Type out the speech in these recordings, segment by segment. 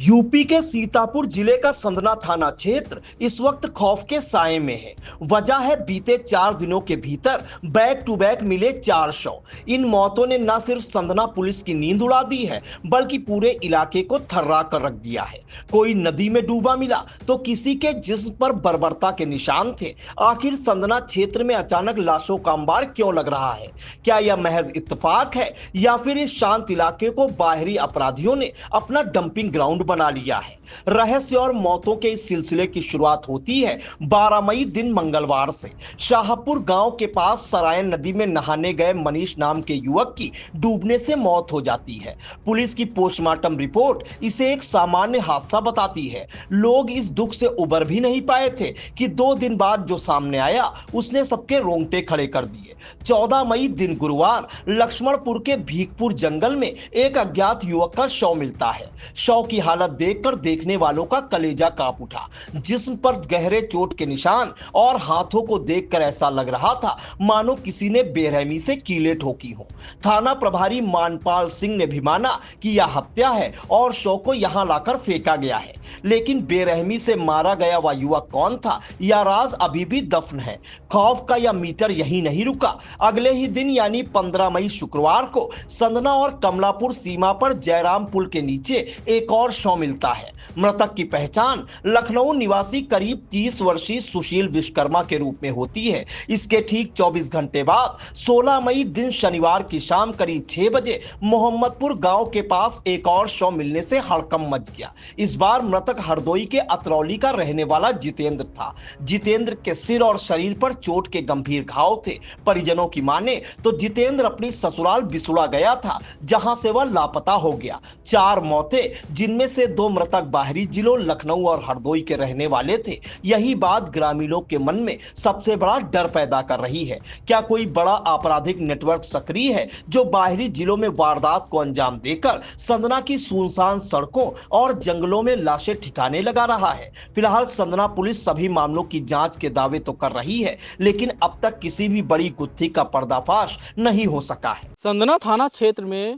UP के सीतापुर जिले का संदना थाना क्षेत्र इस वक्त खौफ के साए में है। वजह है बीते 4 दिनों के भीतर बैक टू बैक मिले 4 शव। इन मौतों ने न सिर्फ संदना पुलिस की नींद उड़ा दी है, बल्कि पूरे इलाके को थर्रा कर रख दिया है। कोई नदी में डूबा मिला तो किसी के जिस्म पर बर्बरता के निशान थे। आखिर संदना क्षेत्र में अचानक लाशों का अंबार क्यों लग रहा है? क्या यह महज इत्तेफाक है या फिर इस शांत इलाके को बाहरी अपराधियों ने अपना डंपिंग ग्राउंड बना लिया है? रहस्य और मौतों के इस सिलसिले की शुरुआत होती है 12 मई दिन मंगलवार से। शाहपुर गांव के पास सरायन नदी में नहाने गए मनीष नाम के युवक की डूबने से मौत हो जाती है। पुलिस की पोस्टमार्टम रिपोर्ट इसे एक सामान्य हादसा बताती है। लोग इस दुख से उबर भी नहीं पाए थे कि 2 दिन बाद जो सामने आया उसने सबके रोंगटे खड़े कर दिए। 14 मई दिन गुरुवार लक्ष्मणपुर के भीखपुर जंगल में एक अज्ञात युवक का शव मिलता है। शव की हालत देखकर देखने वालों का कलेजा कांप उठा। जिस्म पर गहरे चोट के निशान और हाथों को देखकर ऐसा लग रहा था मानो किसी ने बेरहमी से कीले ठोकी हो। थाना प्रभारी मानपाल सिंह ने भी माना कि यह हत्या है और शव को यहां लाकर फेंका गया है। लेकिन बेरहमी से मारा गया वह युवक कौन था, यह राज अभी भी दफन है। खौफ का यह मीटर यही नहीं रुका। अगले ही दिन यानी 15 मई शुक्रवार को संदना और कमलापुर सीमा पर जयराम पुल के नीचे एक और शव मिलता है। मृतक की पहचान लखनऊ निवासी करीब 30 वर्षीय सुशील विश्वकर्मा के रूप में होती है। इसके ठीक 24 घंटे बाद 16 मई दिन शनिवार की शाम करीब 6 बजे मोहम्मदपुर गांव के पास एक और शव मिलने से हड़कंप मच गया। इस बार मृतक हरदोई के अतरौली का रहने वाला जितेंद्र था। जितेंद्र के सिर और शरीर पर चोट के गंभीर घाव थे। परिजनों की माने तो जितेंद्र अपनी ससुराल बिसुड़ा गया था, जहां से वह लापता हो गया। 4 मौतें, जिनमें से 2 मृतक बाहरी जिलों लखनऊ और हरदोई के रहने वाले थे। यही बात ग्रामीणों के मन में सबसे बड़ा डर पैदा कर रही है। क्या कोई बड़ा आपराधिक नेटवर्क सक्रिय है जो बाहरी जिलों में वारदात को अंजाम देकर संदना की सुनसान सड़कों और जंगलों में लाशें ठिकाने लगा रहा है? फिलहाल संदना पुलिस सभी मामलों की जांच के दावे तो कर रही है, लेकिन अब तक किसी भी बड़ी गुत्थी का पर्दाफाश नहीं हो सका है। संदना थाना क्षेत्र में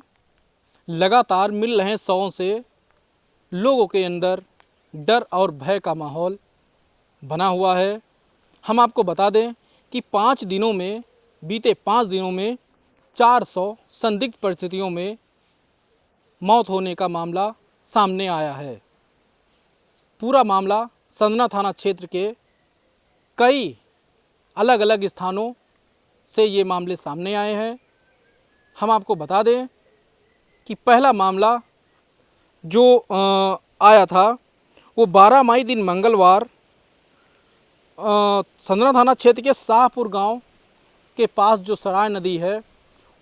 लगातार मिल रहे शवों से लोगों के अंदर डर और भय का माहौल बना हुआ है। हम आपको बता दें कि बीते 5 दिनों में 400 संदिग्ध परिस्थितियों में मौत होने का मामला सामने आया है। पूरा मामला संदना थाना क्षेत्र के कई अलग अलग स्थानों से ये मामले सामने आए हैं। हम आपको बता दें कि पहला मामला जो आया था वो 12 मई दिन मंगलवार संदना थाना क्षेत्र के शाहपुर गांव के पास जो सराय नदी है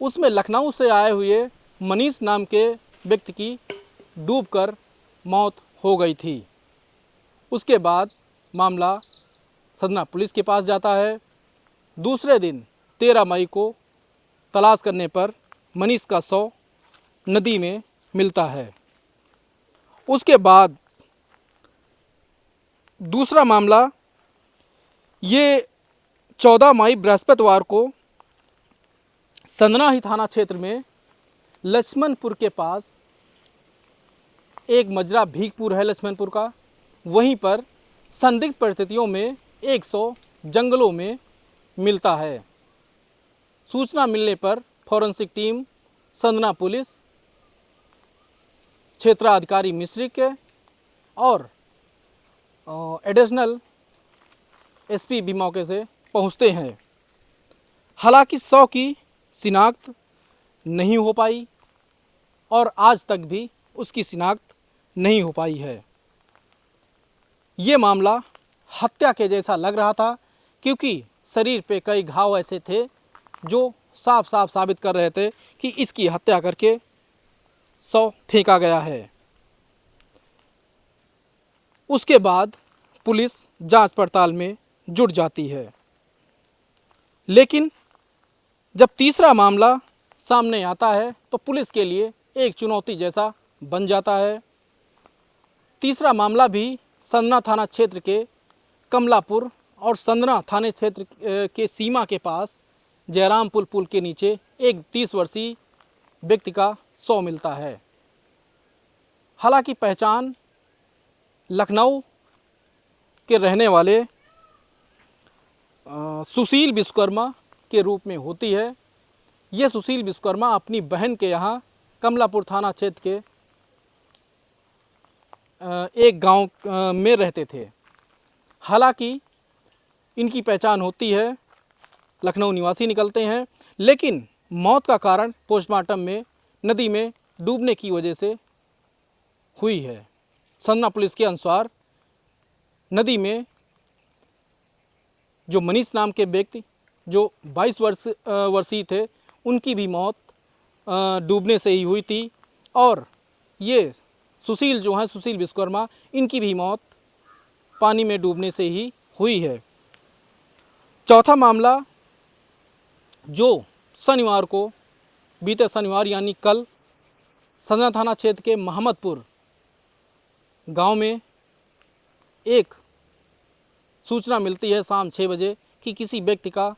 उसमें लखनऊ से आए हुए मनीष नाम के व्यक्ति की डूबकर मौत हो गई थी। उसके बाद मामला संदना पुलिस के पास जाता है। दूसरे दिन 13 मई को तलाश करने पर मनीष का शव नदी में मिलता है। उसके बाद दूसरा मामला ये 14 मई बृहस्पतिवार को संदना ही थाना क्षेत्र में लक्ष्मणपुर के पास एक मजरा भीखपुर है लक्ष्मणपुर का, वहीं पर संदिग्ध परिस्थितियों में 100 जंगलों में मिलता है। सूचना मिलने पर फॉरेंसिक टीम, संदना पुलिस, क्षेत्राधिकारी मिश्री के और एडिशनल एसपी भी मौके से पहुंचते हैं। हालांकि शव की शिनाख्त नहीं हो पाई और आज तक भी उसकी शिनाख्त नहीं हो पाई है। ये मामला हत्या के जैसा लग रहा था, क्योंकि शरीर पे कई घाव ऐसे थे जो साफ साफ साबित कर रहे थे कि इसकी हत्या करके शव फेंका गया है। उसके बाद पुलिस जांच पड़ताल में जुट जाती है। लेकिन जब तीसरा मामला सामने आता है तो पुलिस के लिए एक चुनौती जैसा बन जाता है। तीसरा मामला भी संदना थाना क्षेत्र के कमलापुर और संदना थाने क्षेत्र के सीमा के पास जयराम पुल के नीचे एक 30 वर्षीय व्यक्ति का शव मिलता है। हालांकि पहचान लखनऊ के रहने वाले सुशील विश्वकर्मा के रूप में होती है। ये सुशील विश्वकर्मा अपनी बहन के यहाँ कमलापुर थाना क्षेत्र के एक गांव में रहते थे। हालांकि इनकी पहचान होती है, लखनऊ निवासी निकलते हैं, लेकिन मौत का कारण पोस्टमार्टम में नदी में डूबने की वजह से हुई है। संजना पुलिस के अनुसार नदी में जो मनीष नाम के व्यक्ति जो 22 वर्षीय थे, उनकी भी मौत डूबने से ही हुई थी, और ये सुशील जो हैं, सुशील विश्वकर्मा, इनकी भी मौत पानी में डूबने से ही हुई है। चौथा मामला जो शनिवार को, बीते शनिवार यानी कल, संजना थाना क्षेत्र के मोहम्मदपुर गांव में एक सूचना मिलती है शाम 6 बजे कि किसी व्यक्ति का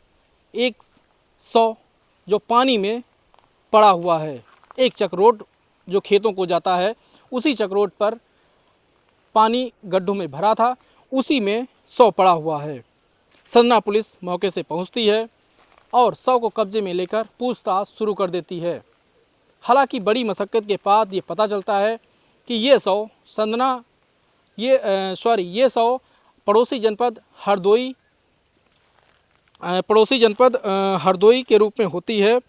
100 जो पानी में पड़ा हुआ है। एक चक्रोट जो खेतों को जाता है, उसी चक्रोट पर पानी गड्ढों में भरा था, उसी में 100 पड़ा हुआ है। संजना पुलिस मौके से पहुंचती है और 100 को कब्जे में लेकर पूछताछ शुरू कर देती है। हालांकि बड़ी मशक्क़त के बाद ये पता चलता है कि ये 100 पड़ोसी जनपद हरदोई के रूप में होती है।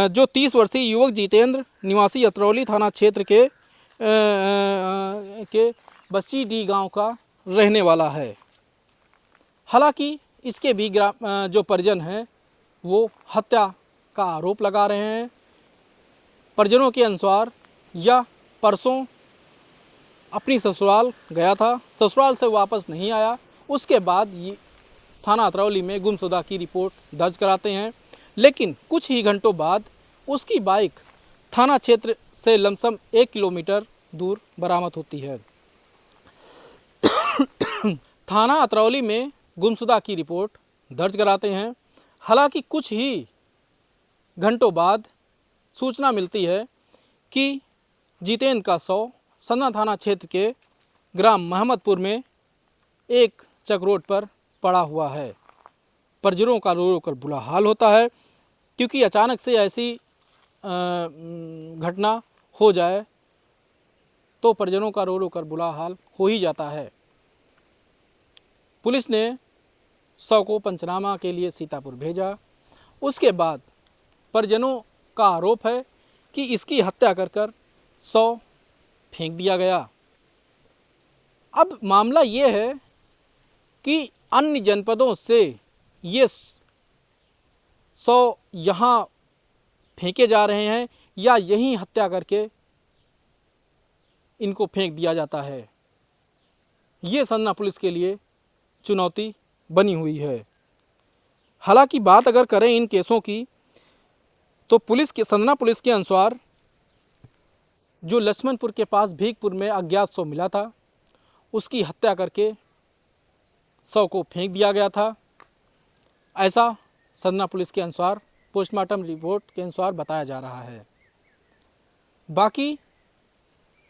जो 30 वर्षीय युवक जितेंद्र निवासी अतरौली थाना क्षेत्र के बस्सी डी गांव का रहने वाला है। हालांकि इसके भी जो परिजन हैं वो हत्या का आरोप लगा रहे हैं। परिजनों के अनुसार यह परसों अपनी ससुराल गया था, ससुराल से वापस नहीं आया। उसके बाद ये थाना अतरौली में गुमशुदा की रिपोर्ट दर्ज कराते हैं, लेकिन कुछ ही घंटों बाद उसकी बाइक थाना क्षेत्र से लमसम 1 किलोमीटर दूर बरामद होती है। थाना अतरौली में गुमशुदा की रिपोर्ट दर्ज कराते हैं। हालांकि कुछ ही घंटों बाद सूचना मिलती है कि जितेंद्र का 100 संजना थाना क्षेत्र के ग्राम मोहम्मदपुर में एक चक्रोट पर पड़ा हुआ है। परिजनों का रो रो कर बुरा हाल होता है, क्योंकि अचानक से ऐसी घटना हो जाए तो परिजनों का रो रो कर बुरा हाल हो ही जाता है। पुलिस ने 100 को पंचनामा के लिए सीतापुर भेजा। उसके बाद परिजनों का आरोप है कि इसकी हत्या कर 100 फेंक दिया गया। अब मामला ये है कि अन्य जनपदों से ये 100 यहाँ फेंके जा रहे हैं या यहीं हत्या करके इनको फेंक दिया जाता है। ये संजना पुलिस के लिए चुनौती बनी हुई है। हालांकि बात अगर करें इन केसों की, तो संजना पुलिस के अनुसार जो लक्ष्मणपुर के पास भीखपुर में अज्ञात 100 मिला था, उसकी हत्या करके 100 को फेंक दिया गया था। ऐसा संजना पुलिस के अनुसार पोस्टमार्टम रिपोर्ट के अनुसार बताया जा रहा है। बाकी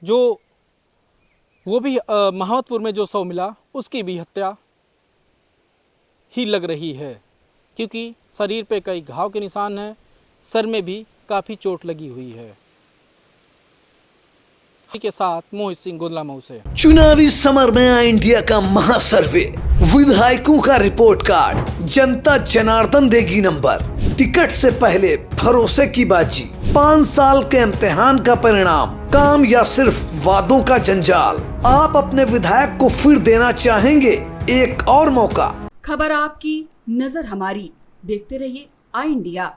जो वो भी मोहम्मदपुर में जो 100 मिला, उसकी भी हत्या ही लग रही है, क्योंकि शरीर पे कई घाव के निशान हैं, सर में भी काफ़ी चोट लगी हुई है। के साथ मोहित सिंह गोदला मऊ से। चुनावी समर में आया इंडिया का महासर्वे, विधायकों का रिपोर्ट कार्ड, जनता जनार्दन देगी नंबर, टिकट से पहले भरोसे की बाजी, 5 साल के इम्तिहान का परिणाम, काम या सिर्फ वादों का जंजाल। आप अपने विधायक को फिर देना चाहेंगे एक और मौका। खबर आपकी, नजर हमारी, देखते रहिए आई इंडिया।